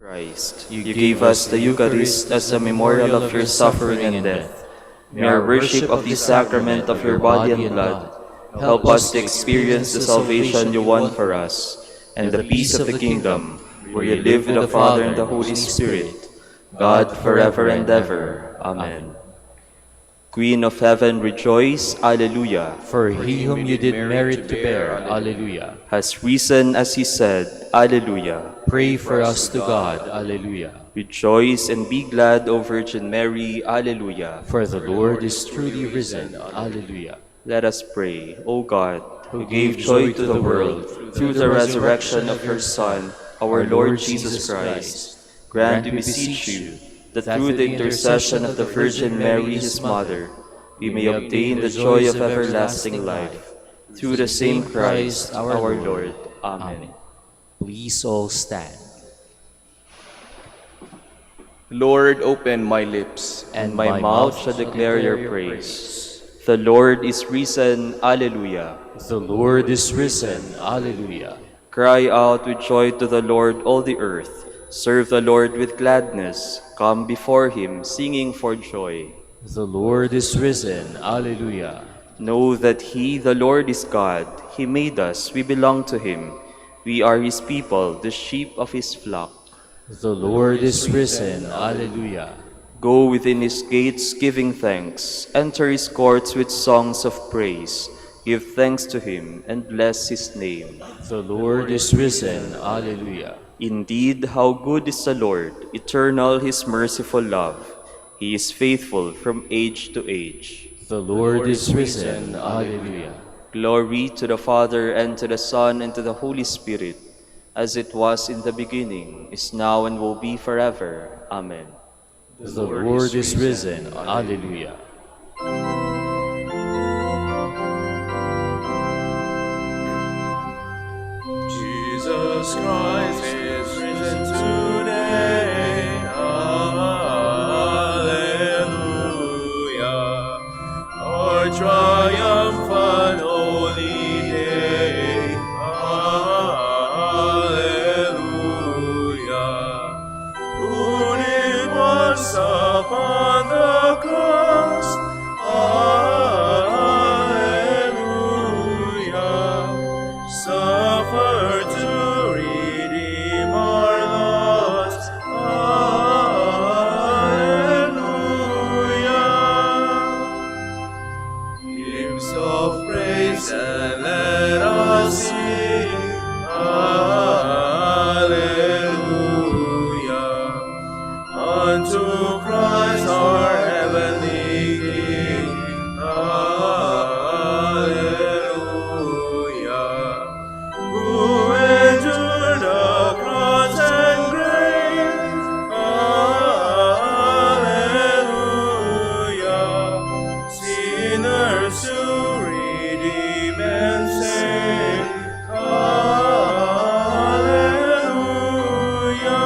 Christ, you gave us the Eucharist as a memorial of your suffering and death. May our worship of the sacrament of your body and blood help us to experience the salvation you won for us and the peace of the kingdom, where you live with the Father and the Holy Spirit, God forever and ever. Amen. Queen of heaven, rejoice, Alleluia. For he whom you did merit to bear, Alleluia, has risen as he said, Alleluia. pray for us to God, Alleluia. Rejoice and be glad, O Virgin Mary, Alleluia. For the Lord is truly risen, Alleluia. Let us pray. O God, who gave joy to the world through the resurrection of your Son, our Lord Jesus Christ, grant, we beseech you, that through the intercession of the Virgin Mary, his Mother, we may obtain the joy of everlasting life. Through the same Christ, our Lord. Amen. Please all stand. Lord, open my lips, And my mouth shall declare your praise. The Lord is risen. Alleluia. The Lord is risen, Alleluia. Cry out with joy to the Lord, all the earth. Serve the Lord with gladness. Come before him, singing for joy. The Lord is risen, Alleluia. Know that he, the Lord, is God. He made us, we belong to him. We are his people, the sheep of his flock. The Lord is risen, Alleluia. Go within his gates, giving thanks. Enter his courts with songs of praise. Give thanks to him and bless his name. The Lord is risen, Alleluia. Indeed, how good is the Lord, eternal his merciful love. He is faithful from age to age. The Lord is risen, Alleluia. Glory to the Father, and to the Son, and to the Holy Spirit, as it was in the beginning, is now, and will be forever. Amen. The Lord is risen, Alleluia. Jesus Christ is risen today. Alleluia. Our triumphant holy day. Alleluia. Who did once upon the cross. Alleluia. Suffer to redeem our loss. Alleluia. Hymns of praise and let us sing. Alleluia. Unto Christ our heavenly King. Alleluia. Who endured the cross and grave. Alleluia. Sinners to redeem and save. Alleluia.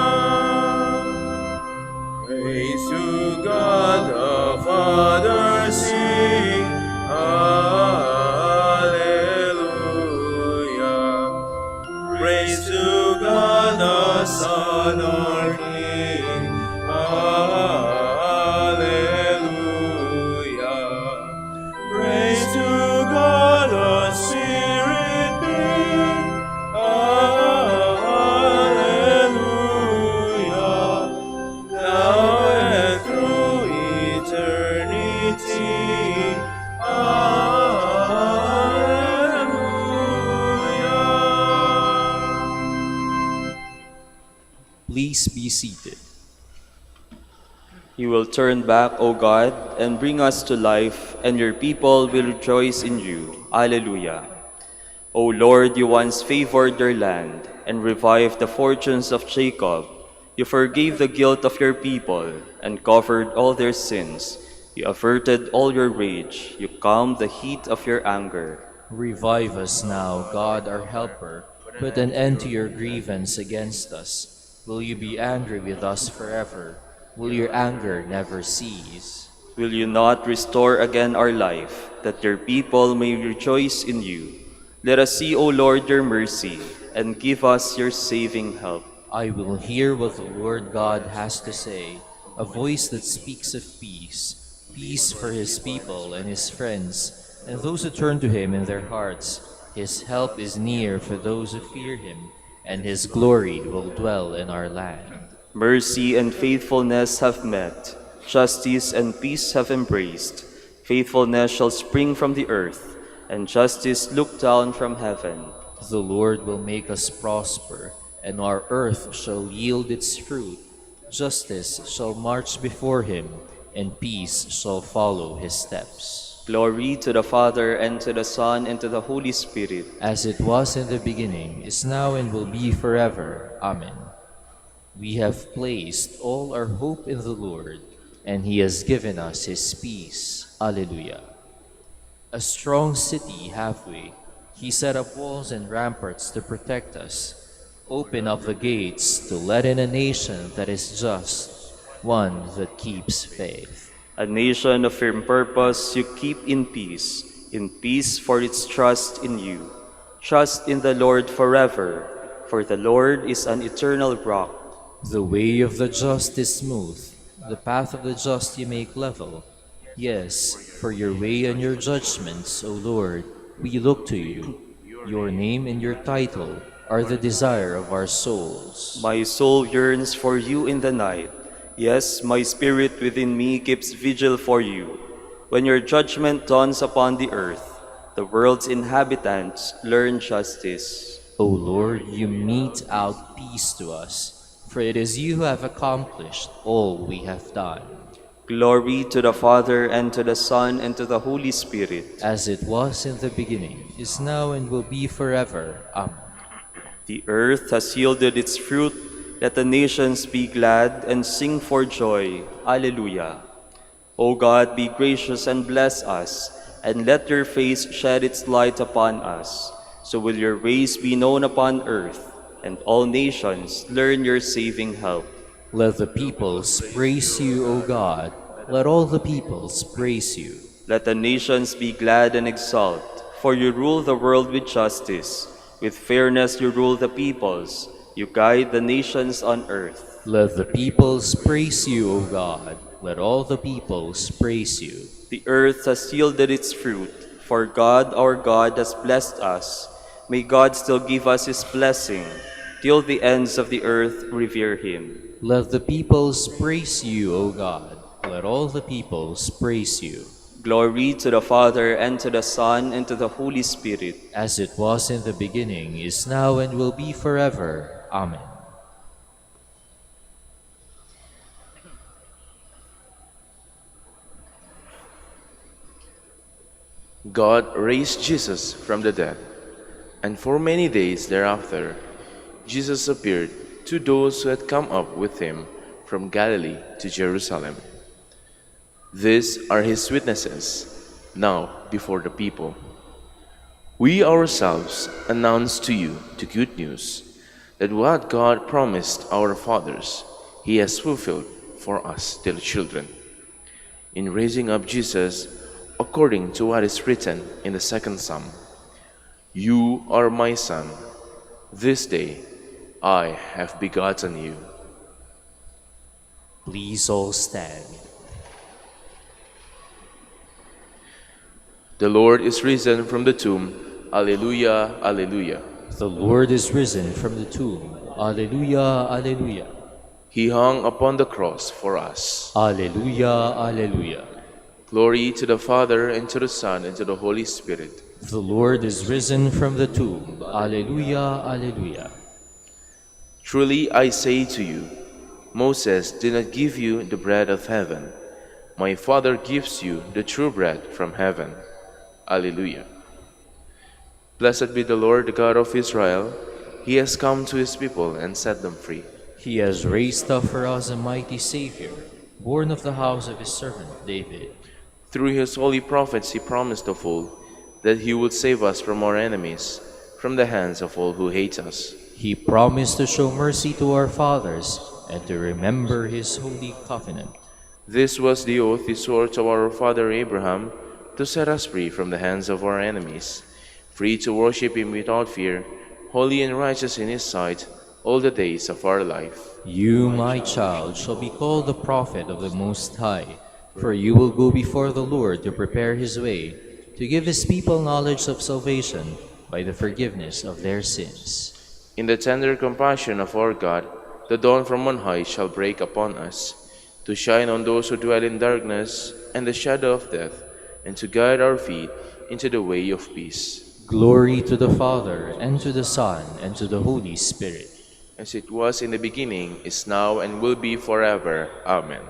Praise to God the Father, sing. Alleluia. Praise to God the Son, our King. Alleluia. Praise to God the Spirit be. Alleluia. Now and through eternity. Alleluia. Please be seated. You will turn back, O God, and bring us to life, and your people will rejoice in you. Alleluia. O Lord, you once favored your land and revived the fortunes of Jacob. You forgave the guilt of your people and covered all their sins. You averted all your rage. You calmed the heat of your anger. Revive us now, God our helper. Put an end to your grievance against us. Will you be angry with us forever? Will your anger never cease? Will you not restore again our life, that your people may rejoice in you? Let us see, O Lord, your mercy, and give us your saving help. I will hear what the Lord God has to say, a voice that speaks of peace, peace for his people and his friends, and those who turn to him in their hearts. His help is near for those who fear him, and his glory will dwell in our land. Mercy and faithfulness have met, justice and peace have embraced. Faithfulness shall spring from the earth, and justice look down from heaven. The Lord will make us prosper, and our earth shall yield its fruit. Justice shall march before him, and peace shall follow his steps. Glory to the Father, and to the Son, and to the Holy Spirit. As it was in the beginning, is now, and will be forever. Amen. We have placed all our hope in the Lord, and he has given us his peace. Alleluia. A strong city have we. He set up walls and ramparts to protect us. Open up the gates to let in a nation that is just, one that keeps faith. A nation of firm purpose you keep in peace for its trust in you. Trust in the Lord forever, for the Lord is an eternal rock. The way of the just is smooth, the path of the just you make level. Yes, for your way and your judgments, O Lord, we look to you. Your name and your title are the desire of our souls. My soul yearns for you in the night. Yes, my spirit within me keeps vigil for you. When your judgment dawns upon the earth, the world's inhabitants learn justice. O Lord, you mete out peace to us, for it is you who have accomplished all we have done. Glory to the Father, and to the Son, and to the Holy Spirit. As it was in the beginning, is now, and will be forever. Amen. The earth has yielded its fruit. Let the nations be glad and sing for joy. Alleluia. O God, be gracious and bless us, and let your face shed its light upon us. So will your ways be known upon earth, and all nations learn your saving help. Let the peoples praise you, O God. Let all the peoples praise you. Let the nations be glad and exult, for you rule the world with justice. With fairness you rule the peoples. You guide the nations on earth. Let the peoples praise you, O God. Let all the peoples praise you. The earth has yielded its fruit, for God our God has blessed us. May God still give us his blessing, till the ends of the earth revere him. Let the peoples praise you, O God. Let all the peoples praise you. Glory to the Father, and to the Son, and to the Holy Spirit. As it was in the beginning, is now, and will be forever. Amen. God raised Jesus from the dead, and for many days thereafter, Jesus appeared to those who had come up with him from Galilee to Jerusalem. These are his witnesses, now before the people. We ourselves announce to you the good news, that what God promised our fathers, he has fulfilled for us, their children, in raising up Jesus according to what is written in the second Psalm. You are my son, this day I have begotten you. Please all stand. The Lord is risen from the tomb. Alleluia, alleluia. The Lord is risen from the tomb. Alleluia, alleluia. He hung upon the cross for us. Alleluia, alleluia. Glory to the Father, and to the Son, and to the Holy Spirit. The Lord is risen from the tomb. Alleluia, alleluia. Truly I say to you, Moses did not give you the bread of heaven. My Father gives you the true bread from heaven. Alleluia. Blessed be the Lord, the God of Israel. He has come to his people and set them free. He has raised up for us a mighty Savior, born of the house of his servant David. Through his holy prophets he promised of old that he would save us from our enemies, from the hands of all who hate us. He promised to show mercy to our fathers and to remember his holy covenant. This was the oath he swore to our father Abraham, to set us free from the hands of our enemies, free to worship him without fear, holy and righteous in his sight, all the days of our life. You, my child, shall be called the prophet of the Most High, for you will go before the Lord to prepare his way, to give his people knowledge of salvation by the forgiveness of their sins. In the tender compassion of our God, the dawn from on high shall break upon us, to shine on those who dwell in darkness and the shadow of death, and to guide our feet into the way of peace. Glory to the Father, and to the Son, and to the Holy Spirit. As it was in the beginning, is now, and will be forever. Amen.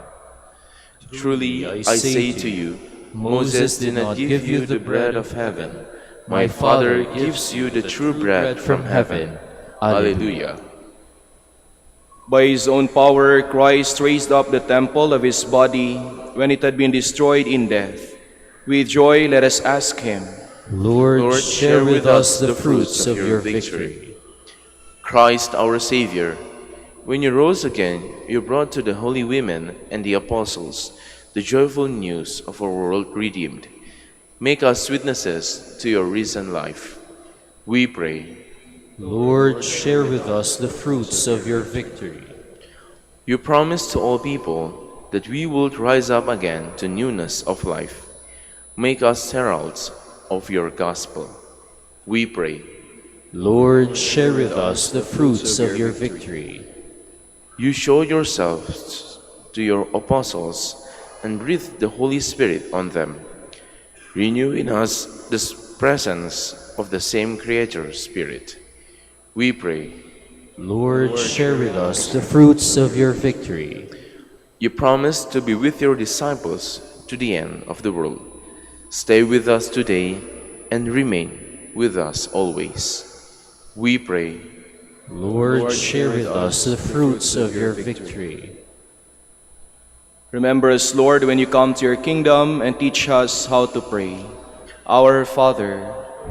Truly, I say to you, Moses did not give you the bread of heaven. My Father gives you the true bread from heaven. Alleluia. By his own power, Christ raised up the temple of his body when it had been destroyed in death. With joy, let us ask him, Lord, share with us the fruits of your victory. Christ our Savior, when you rose again, you brought to the holy women and the apostles the joyful news of a world redeemed. Make us witnesses to your risen life. We pray. Lord, share with us the fruits of your victory. You promised to all people that we would rise up again to newness of life. Make us heralds of your gospel. We pray. Lord, share with us the fruits of your victory. You showed yourselves to your apostles and breathed the Holy Spirit on them. Renew in us the presence of the same Creator Spirit. We pray. Lord, share with us the fruits of your victory. You promised to be with your disciples to the end of the world. Stay with us today and remain with us always. We pray. Lord, share with us the fruits of your victory. remember us, Lord, when you come to your kingdom, and teach us how to pray. Our Father,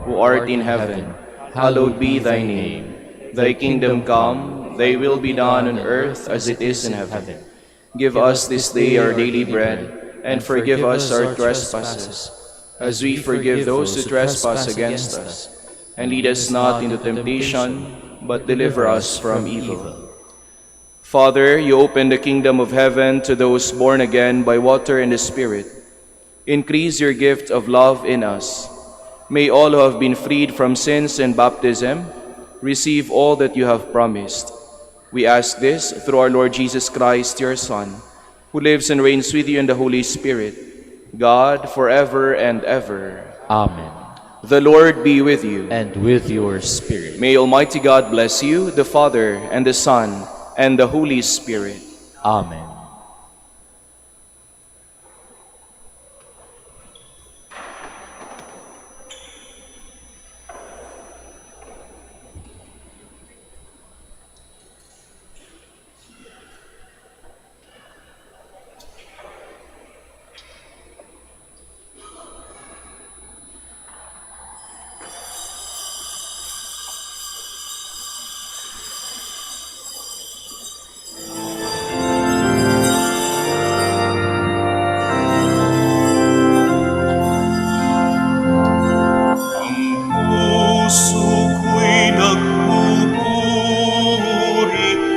who art in heaven, hallowed be thy name. Thy kingdom come, thy will be done on earth as it is in heaven. Give us this day our daily bread, and forgive us our trespasses, as we forgive those who trespass against us. And lead us not into temptation, but deliver us from evil. Father, you open the kingdom of heaven to those born again by water and the Spirit. Increase your gift of love in us. May all who have been freed from sins and baptism receive all that you have promised. We ask this through our Lord Jesus Christ, your Son, who lives and reigns with you in the Holy Spirit, God, forever and ever. Amen. The Lord be with you. And with your spirit. May Almighty God bless you, the Father, and the Son, and the Holy Spirit. Amen.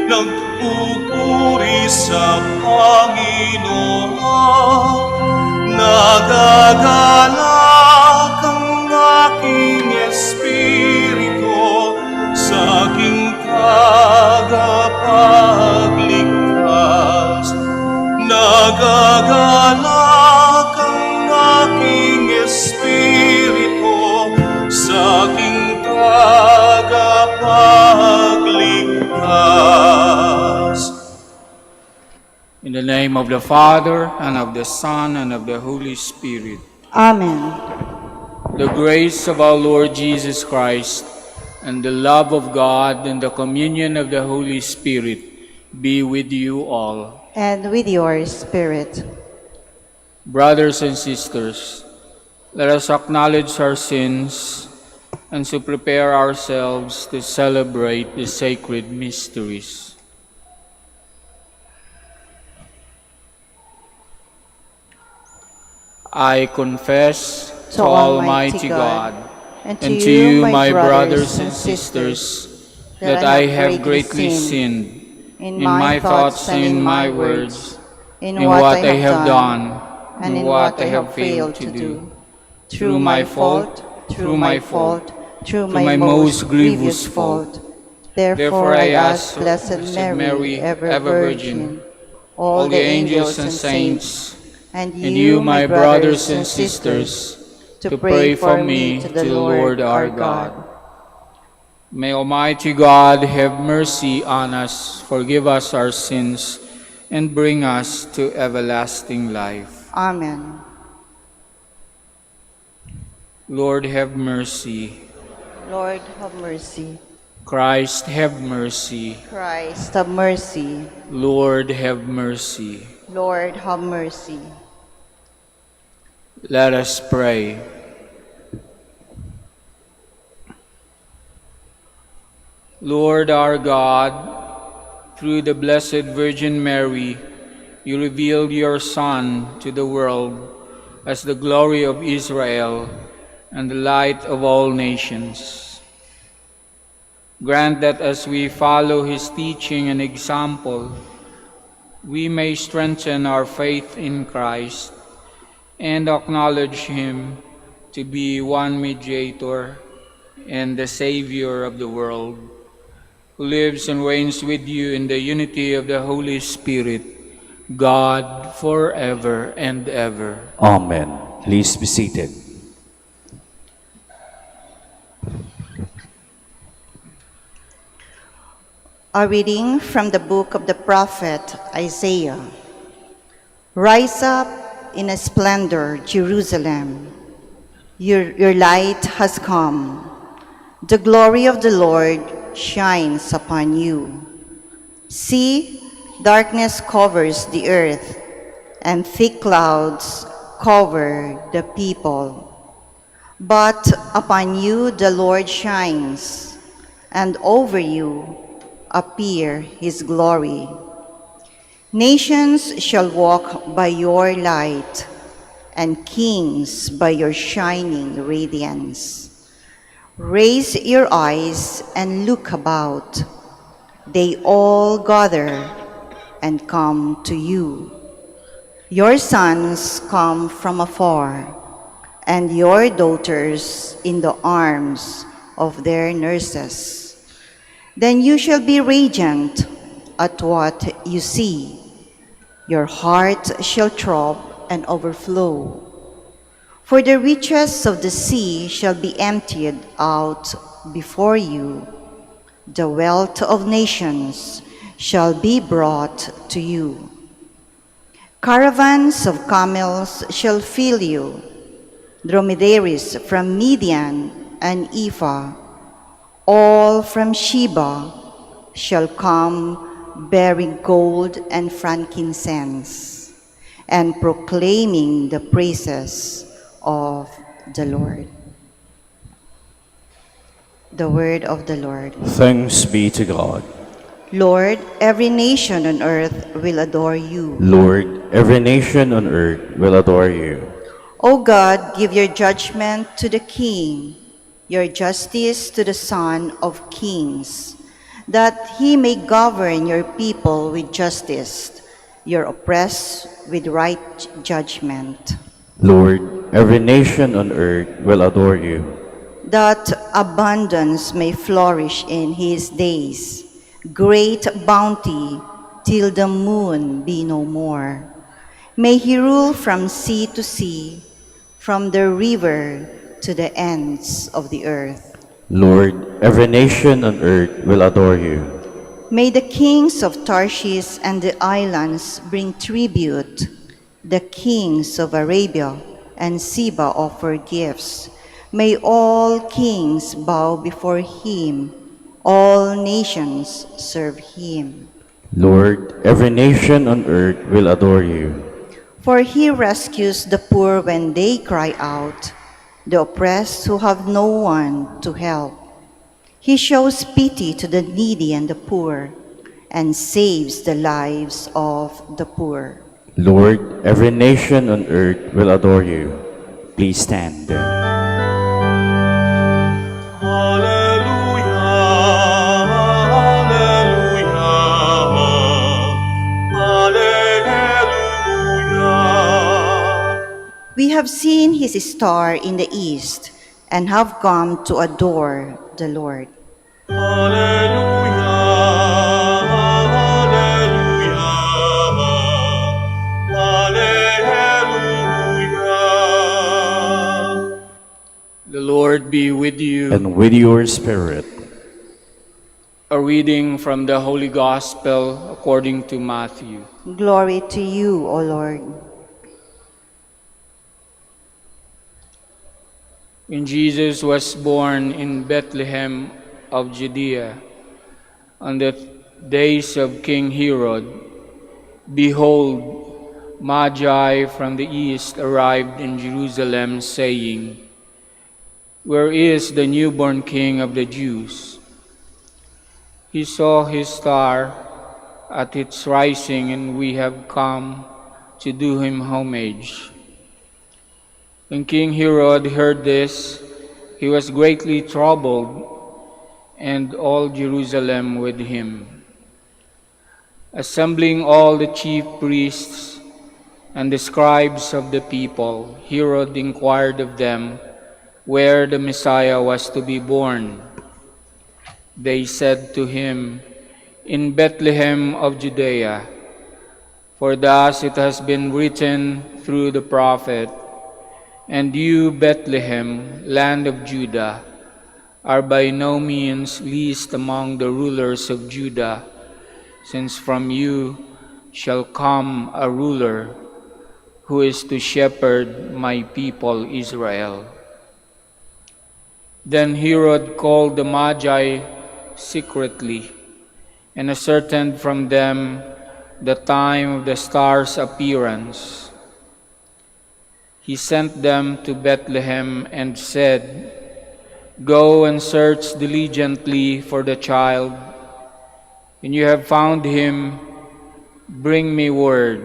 Nagpupuri sa Panginoon, nagagalak ang aking espiritu sa aking tagapagligtas. Nagagalak ang aking espiritu sa aking tagapagligtas. In the name of the Father, and of the Son, and of the Holy Spirit. Amen. The grace of our Lord Jesus Christ, and the love of God, and the communion of the Holy Spirit be with you all. And with your spirit. Brothers and sisters, let us acknowledge our sins and so prepare ourselves to celebrate the sacred mysteries. I confess to Almighty God and to you, my brothers and sisters, that I have greatly sinned in my thoughts and in my words, in what I have done and in what I have failed to do. Through my fault, through my most grievous fault. Therefore I ask, Blessed Mary, ever Virgin, all the angels and saints, and you, my brothers and sisters, to pray for me to the Lord our God. May Almighty God have mercy on us, forgive us our sins, and bring us to everlasting life. Amen. Lord, have mercy. Lord, have mercy. Christ, have mercy. Christ, have mercy. Lord, have mercy. Lord, have mercy. Let us pray. Lord our God, through the Blessed Virgin Mary, you revealed your Son to the world as the glory of Israel and the light of all nations. Grant that as we follow his teaching and example, we may strengthen our faith in Christ and acknowledge him to be one mediator and the Savior of the world, who lives and reigns with you in the unity of the Holy Spirit, God, forever and ever. Amen. Please be seated. A reading from the book of the prophet Isaiah. Rise up in a splendor, Jerusalem. Your light has come. The glory of the Lord shines upon you. See, darkness covers the earth, and thick clouds cover the people. But upon you the Lord shines, and over you appear his glory. Nations shall walk by your light, and kings by your shining radiance. Raise your eyes and look about. They all gather and come to you. Your sons come from afar, and your daughters in the arms of their nurses. Then you shall be radiant at what you see. Your heart shall throb and overflow. For the riches of the sea shall be emptied out before you. The wealth of nations shall be brought to you. Caravans of camels shall fill you. Dromedaries from Midian and Ephah, all from Sheba, shall come bearing gold and frankincense, and proclaiming the praises of the Lord. The word of the Lord. Thanks be to God. Lord, every nation on earth will adore you. Lord, every nation on earth will adore you. O God, give your judgment to the King, your justice to the Son of Kings, that he may govern your people with justice, your oppressed with right judgment. Lord, every nation on earth will adore you. That abundance may flourish in his days, great bounty till the moon be no more. May he rule from sea to sea, from the river to the ends of the earth. Lord, every nation on earth will adore you. May the kings of Tarshish and the islands bring tribute. The kings of Arabia and Seba offer gifts. May all kings bow before him, all nations serve him. Lord, every nation on earth will adore you. For he rescues the poor when they cry out, the oppressed who have no one to help. He shows pity to the needy and the poor, and saves the lives of the poor. Lord, every nation on earth will adore you. Please stand. Hallelujah. have seen his star in the east and have come to adore the Lord. Alleluia, alleluia. The Lord be with you. And with your spirit. A reading from the Holy Gospel according to Matthew. Glory to you, O Lord. When Jesus was born in Bethlehem of Judea, on the days of King Herod, behold, Magi from the east arrived in Jerusalem, saying, "Where is the newborn King of the Jews?" He saw his star at its rising, and we have come to do him homage. When King Herod heard this, he was greatly troubled, and all Jerusalem with him. Assembling all the chief priests and the scribes of the people, Herod inquired of them where the Messiah was to be born. They said to him, "In Bethlehem of Judea, for thus it has been written through the prophet, and you, Bethlehem, land of Judah, are by no means least among the rulers of Judah, since from you shall come a ruler who is to shepherd my people Israel." Then Herod called the Magi secretly and ascertained from them the time of the star's appearance. He sent them to Bethlehem and said, "Go and search diligently for the child. When you have found him, bring me word,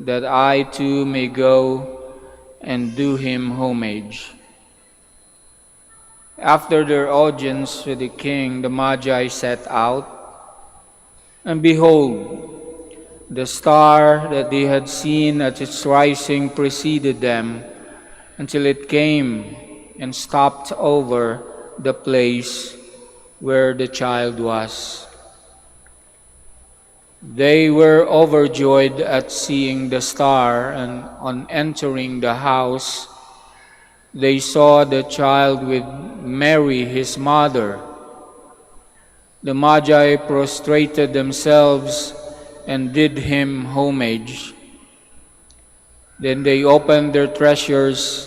that I too may go and do him homage." After their audience with the king, the Magi set out, and behold, the star that they had seen at its rising preceded them until it came and stopped over the place where the child was. They were overjoyed at seeing the star, and on entering the house, they saw the child with Mary, his mother. The Magi prostrated themselves and did him homage. Then they opened their treasures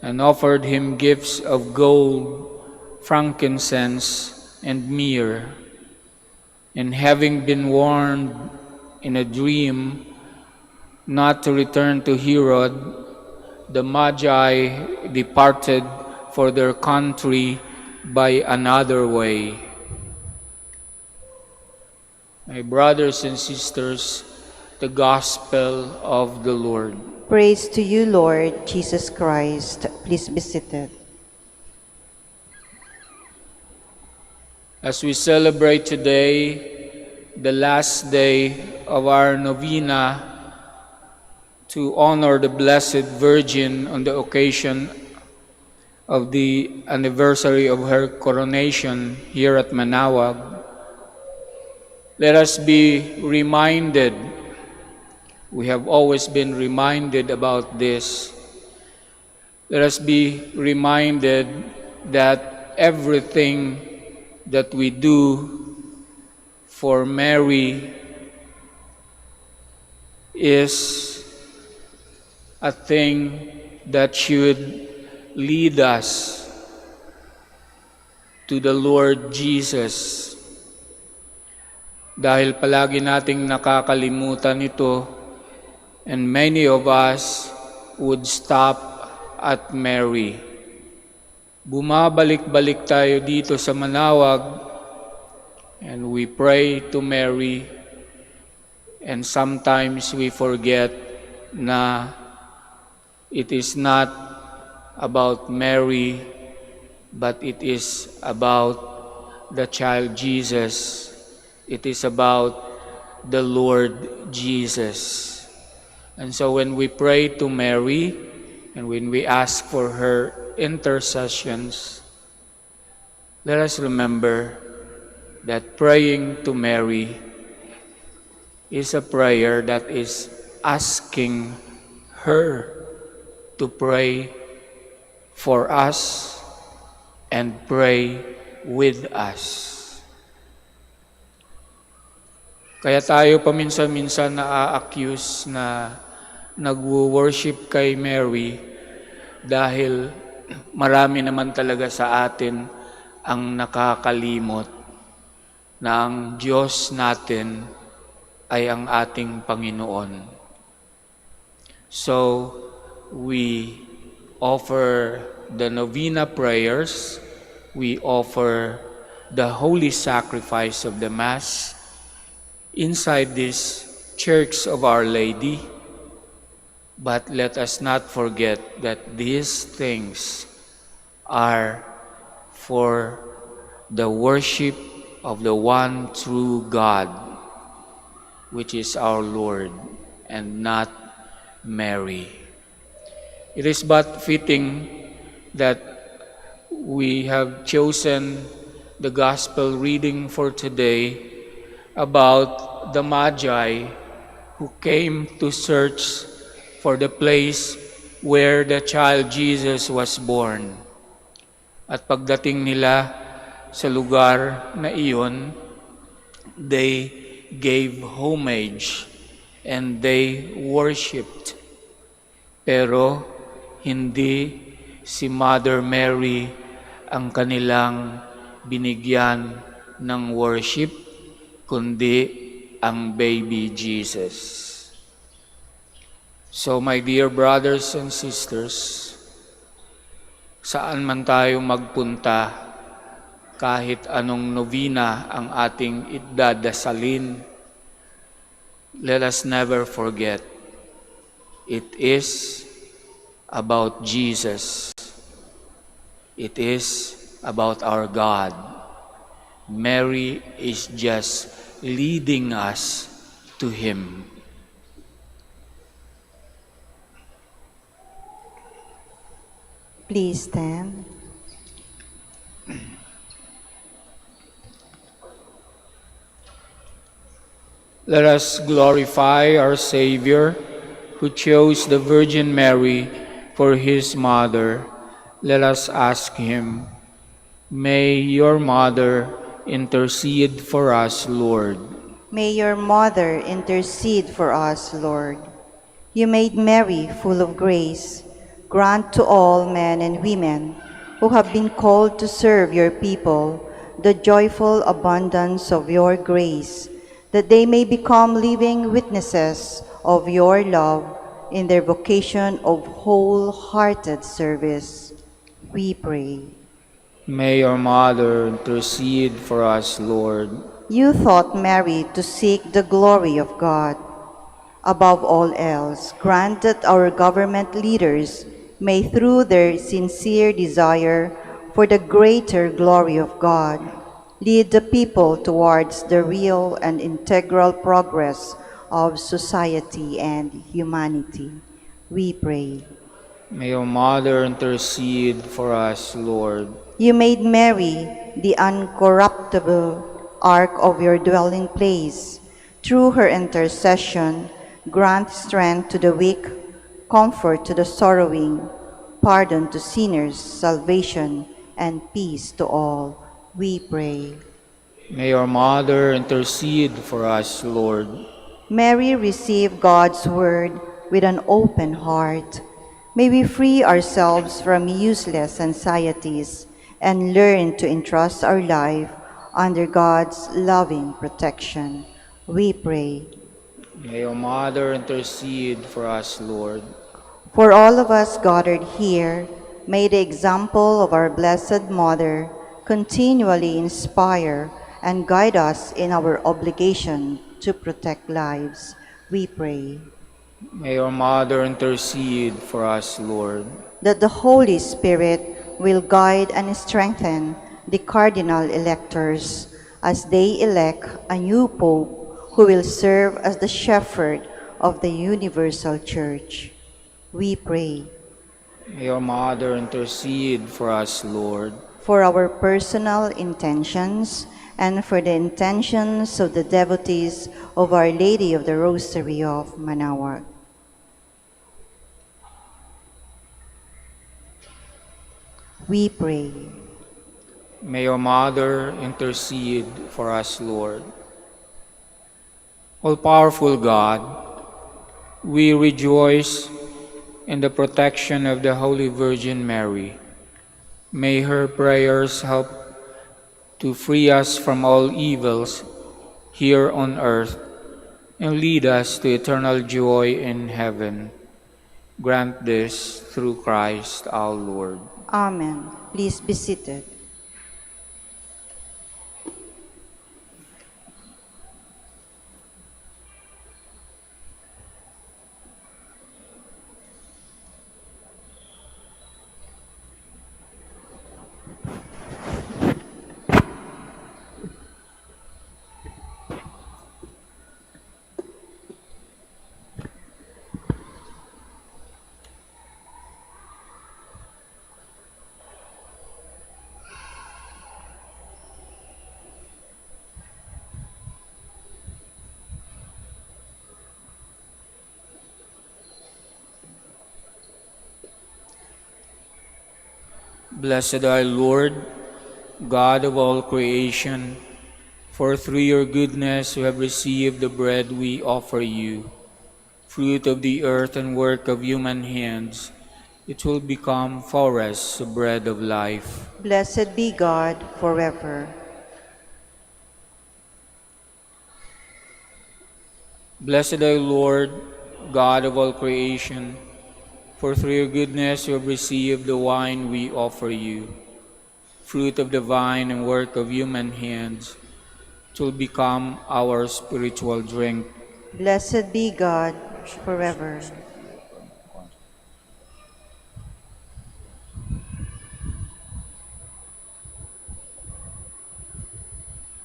and offered him gifts of gold, frankincense, and myrrh. And having been warned in a dream not to return to Herod, the Magi departed for their country by another way. My brothers and sisters, the Gospel of the Lord. Praise to you, Lord Jesus Christ. Please be seated. As we celebrate today, the last day of our Novena, to honor the Blessed Virgin on the occasion of the anniversary of her coronation here at Manaoag, let us be reminded, we have always been reminded about this, let us be reminded that everything that we do for Mary is a thing that should lead us to the Lord Jesus. Dahil palagi nating nakakalimutan ito, and many of us would stop at Mary. Bumabalik-balik tayo dito sa Manaoag, and we pray to Mary, and sometimes we forget na it is not about Mary, but it is about the child Jesus. It is about the Lord Jesus. And so when we pray to Mary, And when we ask for her intercessions, let us remember that praying to Mary is a prayer that is asking her to pray for us and pray with us. Kaya tayo paminsan-minsan na-accuse na nagwo-worship kay Mary dahil marami naman talaga sa atin ang nakakalimot na ang Diyos natin ay ang ating Panginoon. So, we offer the Novena prayers, we offer the holy sacrifice of the Mass inside this Church of Our Lady, but let us not forget that these things are for the worship of the one true God, which is our Lord, and not Mary. It is but fitting that we have chosen the Gospel reading for today about the Magi who came to search for the place where the child Jesus was born. At pagdating nila sa lugar na iyon, they gave homage and they worshipped. Pero hindi si Mother Mary ang kanilang binigyan ng worship, kundi ang baby Jesus. So my dear brothers and sisters, saan man tayo magpunta, kahit anong novena ang ating idadasalin, let us never forget, it is about Jesus. It is about our God. Mary is just leading us to Him. Please stand. Let us glorify our Savior, who chose the Virgin Mary for His mother. Let us ask Him, may your mother intercede for us, Lord. May your mother intercede for us, Lord. You made Mary full of grace. Grant to all men and women who have been called to serve your people the joyful abundance of your grace, that they may become living witnesses of your love in their vocation of wholehearted service. We pray. May your mother intercede for us, Lord. You taught Mary to seek the glory of God. Above all else, grant that our government leaders may, through their sincere desire for the greater glory of God, lead the people towards the real and integral progress of society and humanity. We pray. May your mother intercede for us, Lord. You made Mary the uncorruptible ark of your dwelling place. Through her intercession, grant strength to the weak, comfort to the sorrowing, pardon to sinners, salvation, and peace to all. We pray. May your mother intercede for us, Lord. Mary received God's word with an open heart. May we free ourselves from useless anxieties and learn to entrust our life under God's loving protection. We pray. May your mother intercede for us, Lord. For all of us gathered here, may the example of our Blessed Mother continually inspire and guide us in our obligation to protect lives. We pray. May your mother intercede for us, Lord. That the Holy Spirit will guide and strengthen the cardinal electors as they elect a new Pope who will serve as the shepherd of the universal Church. We pray. May our Mother intercede for us, Lord. For our personal intentions and for the intentions of the devotees of Our Lady of the Rosary of Manaoag. We pray. May our Mother intercede for us, Lord. All-powerful God, we rejoice in the protection of the Holy Virgin Mary. May her prayers help to free us from all evils here on earth and lead us to eternal joy in heaven. Grant this through Christ our Lord. Amen. Please be seated. Blessed are you, Lord, God of all creation, for through your goodness we have received the bread we offer you, fruit of the earth and work of human hands. It will become for us the bread of life. Blessed be God forever. Blessed are you, Lord, God of all creation, for through your goodness we have received the wine we offer you, fruit of the vine and work of human hands. It will become our spiritual drink. Blessed be God forever.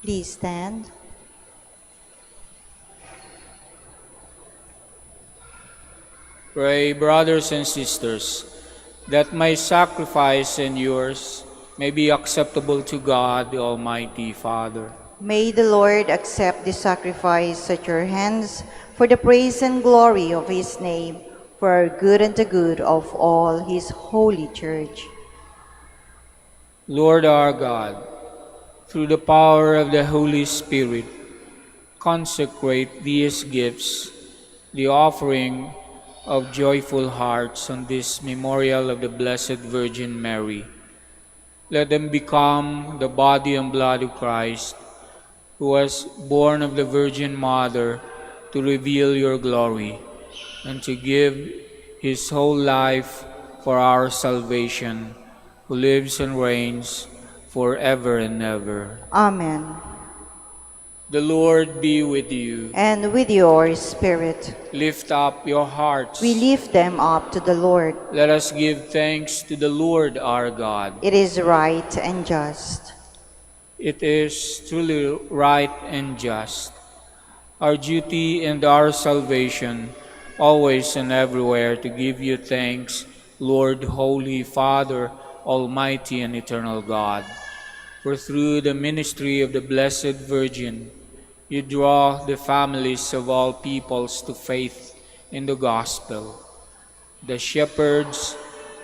Please stand. Pray, brothers and sisters, that my sacrifice and yours may be acceptable to God, the Almighty Father. May the Lord accept the sacrifice at your hands for the praise and glory of his name, for our good and the good of all his holy church. Lord our God, through the power of the Holy Spirit, consecrate these gifts, the offering of joyful hearts on this memorial of the Blessed Virgin Mary. Let them become the body and blood of Christ, who was born of the Virgin Mother to reveal your glory and to give his whole life for our salvation, who lives and reigns forever and ever. Amen. The Lord be with you. And with your spirit, Lift up your hearts. we lift them up to the Lord. Let us give thanks to the Lord our God. It is right and just. It is truly right and just, our duty and our salvation, always and everywhere to give you thanks, Lord, Holy Father, Almighty and Eternal God. For through the ministry of the Blessed Virgin, you draw the families of all peoples to faith in the gospel. The shepherds,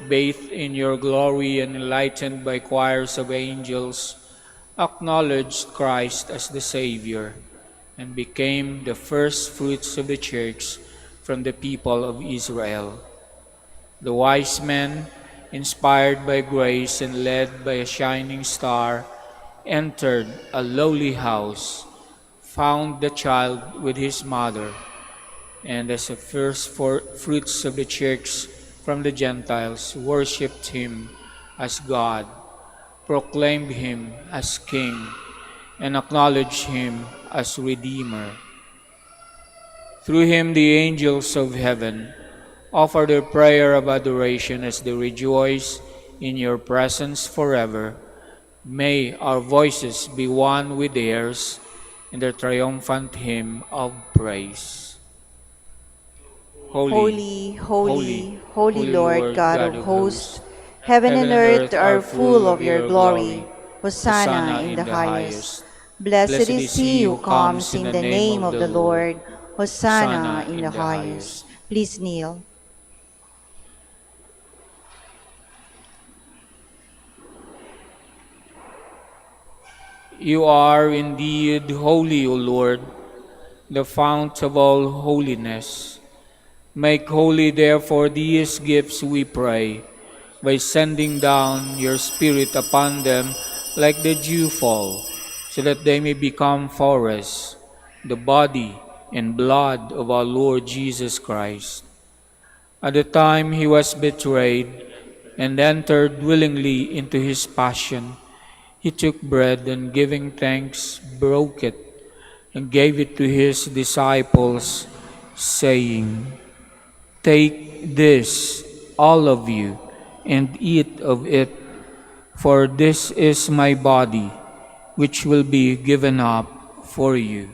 bathed in your glory and enlightened by choirs of angels, acknowledged Christ as the Savior and became the first fruits of the church from the people of Israel. The wise men, inspired by grace and led by a shining star, entered a lowly house, found the child with his mother, and as the first fruits of the church from the Gentiles, worshipped him as God, proclaimed him as King, and acknowledged him as Redeemer. Through him the angels of heaven offer their prayer of adoration as they rejoice in your presence forever. May our voices be one with theirs in their triumphant hymn of praise. Holy, holy, holy Lord God of hosts, heaven and earth are full of your glory. Hosanna in the highest. Blessed is he who comes in the name of the Lord. Hosanna in the highest. Please kneel. You are indeed holy, O Lord, the fount of all holiness. Make holy, therefore, these gifts, we pray, by sending down your Spirit upon them like the dewfall, so that they may become for us the body and blood of our Lord Jesus Christ. At the time he was betrayed and entered willingly into his passion, he took bread and giving thanks, broke it, and gave it to his disciples, saying, "Take this, all of you, and eat of it, for this is my body, which will be given up for you."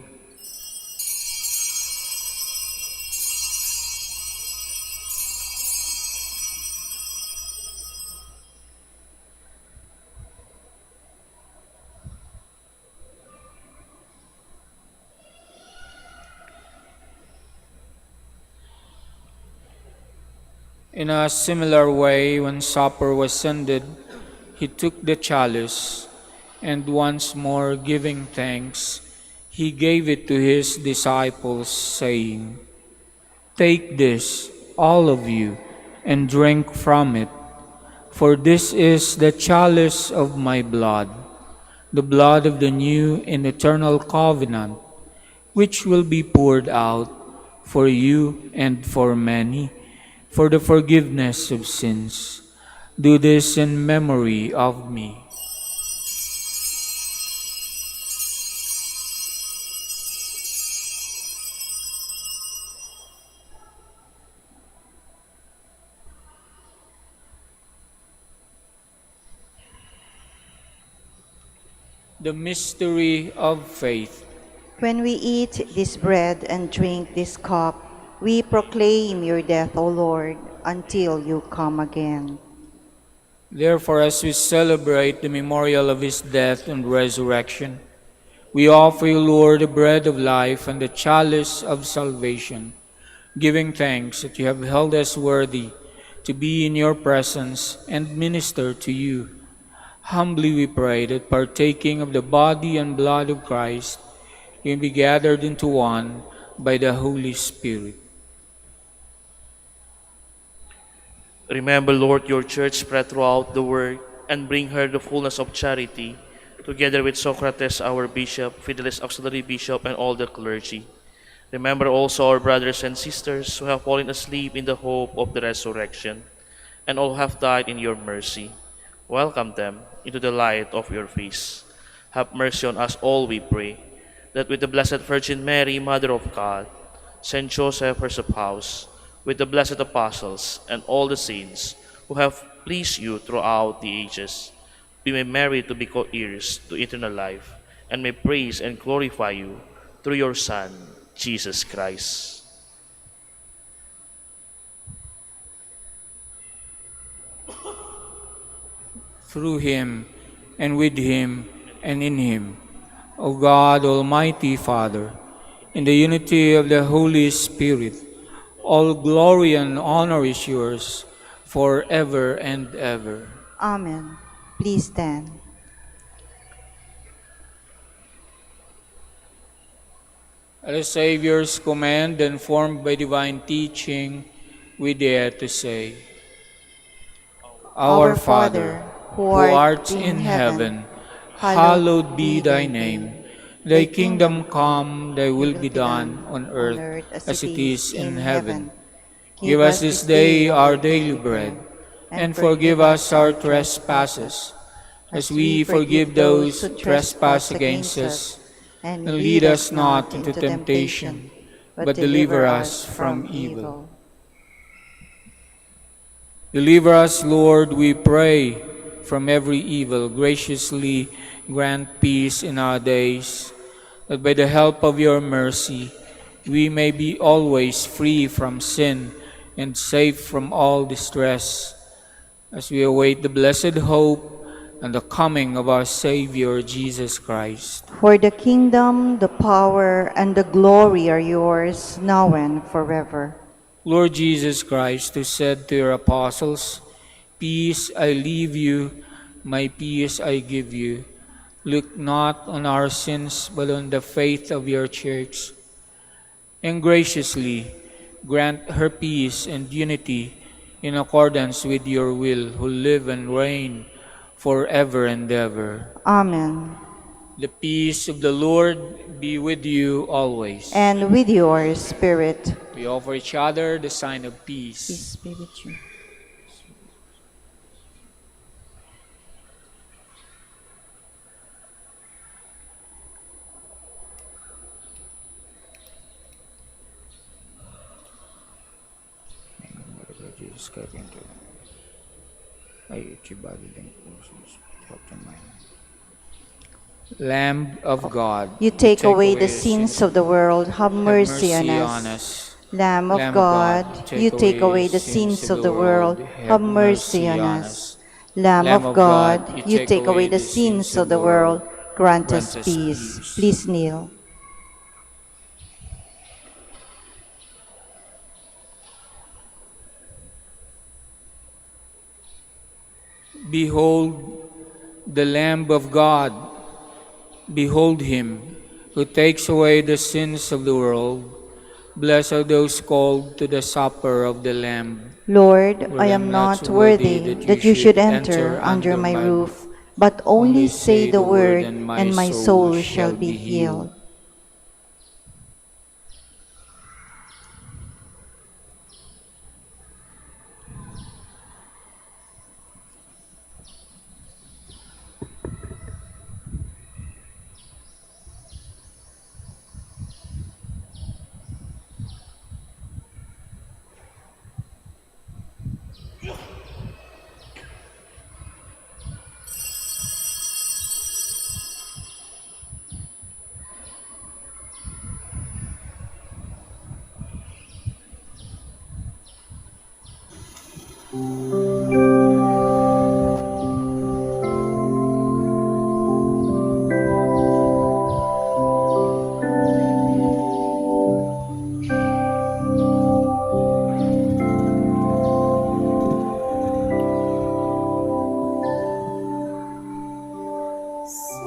In a similar way, when supper was ended, he took the chalice, and once more giving thanks, he gave it to his disciples, saying, "Take this, all of you, and drink from it, for this is the chalice of my blood, the blood of the new and eternal covenant, which will be poured out for you and for many, for the forgiveness of sins. Do this in memory of me." The mystery of faith. When we eat this bread and drink this cup, we proclaim your death, O Lord, until you come again. Therefore, as we celebrate the memorial of his death and resurrection, we offer you, Lord, the bread of life and the chalice of salvation, giving thanks that you have held us worthy to be in your presence and minister to you. Humbly we pray that, partaking of the body and blood of Christ, we be gathered into one by the Holy Spirit. Remember, Lord, your church spread throughout the world, and bring her the fullness of charity, together with Socrates, our bishop, Fidelis Auxiliary Bishop, and all the clergy. Remember also our brothers and sisters who have fallen asleep in the hope of the resurrection, and all who have died in your mercy. Welcome them into the light of your face. Have mercy on us all, we pray, that with the Blessed Virgin Mary, Mother of God, Saint Joseph, her spouse, with the blessed apostles and all the saints who have pleased you throughout the ages, we may merit to be co-heirs to eternal life, and may praise and glorify you through your Son, Jesus Christ. Through him, and with him, and in him, O God, Almighty Father, in the unity of the Holy Spirit, all glory and honor is yours forever and ever. Amen. Please stand. At the Savior's command, and formed by divine teaching, we dare to say, Our Father, who art in heaven, hallowed be thy name. Thy kingdom come, thy will be done on earth as it is in heaven. Give us this day our daily bread, and forgive us our trespasses, as we forgive those who trespass against us. And lead us not into temptation, but deliver us from evil. Deliver us, Lord, we pray, from every evil. Graciously grant peace in our days, that by the help of your mercy we may be always free from sin and safe from all distress, as we await the blessed hope and the coming of our Savior Jesus Christ. For the kingdom, the power, and the glory are yours, now and forever. Lord Jesus Christ, who said to your apostles, "Peace I leave you, my peace I give you," look not on our sins, but on the faith of your church, and graciously grant her peace and unity in accordance with your will, who live and reign forever and ever. Amen. The peace of the Lord be with you always. And with your spirit. We offer each other the sign of peace. Peace be with you. Lamb of God, You take away the sins of the world, have mercy on us. Lamb of God, you take away the sins of the world, have mercy on us. Lamb of God, you take away the sins of the world, grant us peace. Please kneel. Behold the Lamb of God. Behold him who takes away the sins of the world. Blessed are those called to the supper of the Lamb. Lord, I am not worthy that you should enter under my roof, but only say the word, and my soul shall be healed. Sa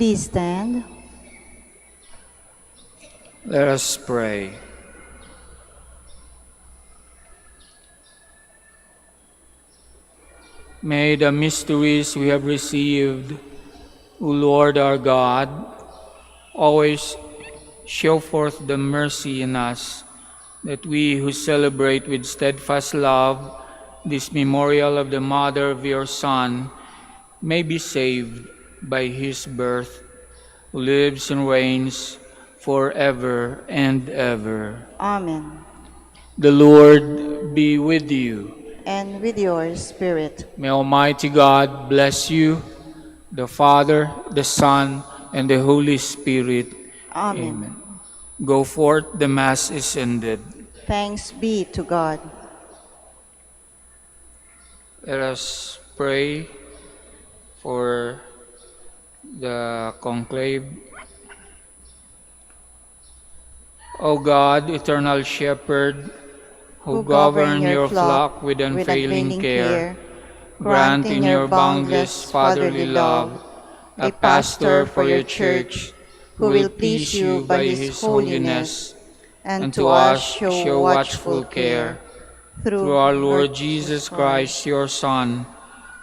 Please stand. Let us pray. May the mysteries we have received, O Lord our God, always show forth the mercy in us, that we who celebrate with steadfast love this memorial of the Mother of your Son may be saved by his birth, who lives and reigns forever and ever. Amen. The Lord be with you. And with your spirit. May Almighty God bless you, the Father, the Son, and the Holy Spirit. Amen. Go forth, the Mass is ended. Thanks be to God. Let us pray for the conclave. O God, eternal shepherd, who govern your flock with unfailing care, grant in your boundless fatherly love a pastor for your church, who will please you by his holiness, and to us show watchful care. Through our Lord Jesus Christ, your Son,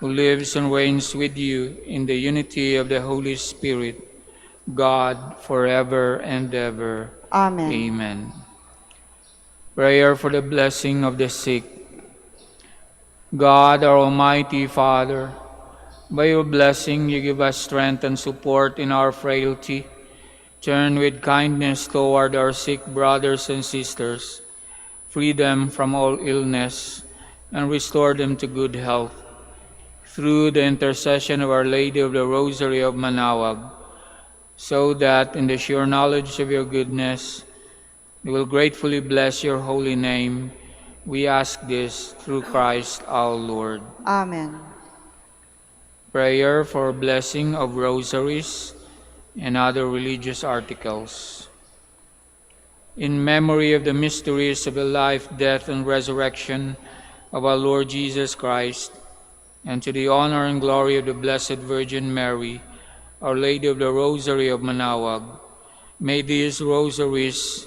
who lives and reigns with you in the unity of the Holy Spirit, God, forever and ever. Amen. Amen. Prayer for the blessing of the sick. God, our Almighty Father, by your blessing you give us strength and support in our frailty. Turn with kindness toward our sick brothers and sisters. Free them from all illness and restore them to good health. Through the intercession of Our Lady of the Rosary of Manaoag, so that in the sure knowledge of your goodness, we will gratefully bless your holy name. We ask this through Christ our Lord. Amen. Prayer for blessing of rosaries and other religious articles. In memory of the mysteries of the life, death, and resurrection of our Lord Jesus Christ, and to the honor and glory of the Blessed Virgin Mary, Our Lady of the Rosary of Manaoag, may these rosaries,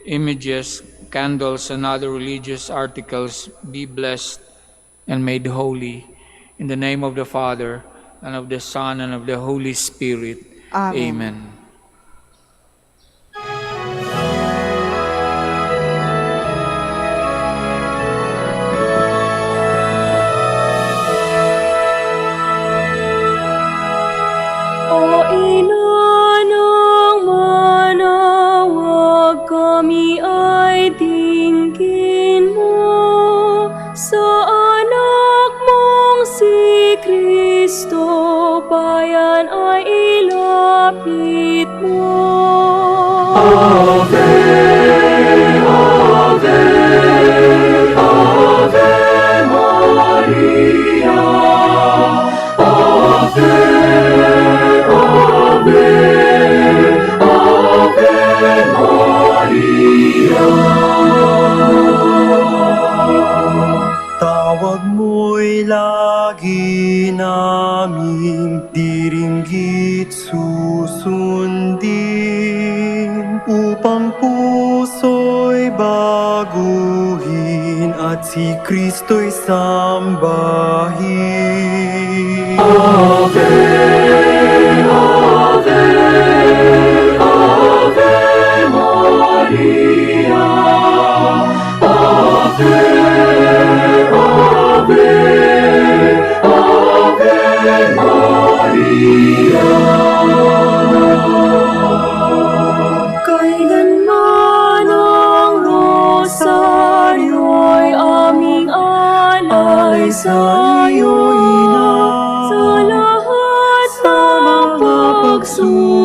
images, candles, and other religious articles be blessed and made holy. In the name of the Father, and of the Son, and of the Holy Spirit. Amen. Amen. O ina ng Manaoag, kami ay tingin mo sa anak mong si Kristo, bayan ay ilapit mo. Ave, Ave, Ave Maria, Ave, Ave, Ave Maria. Tawag mo'y lagi naming diringgit susundin, upang puso'y baguhin at si Kristo'y sambahin. Ave, Ave, Ave Maria, Ave, Ave, Ave Maria. Kailanman ang rosaryo'y aming alay sa iyo, Ina, sa lahat ng pagsusunod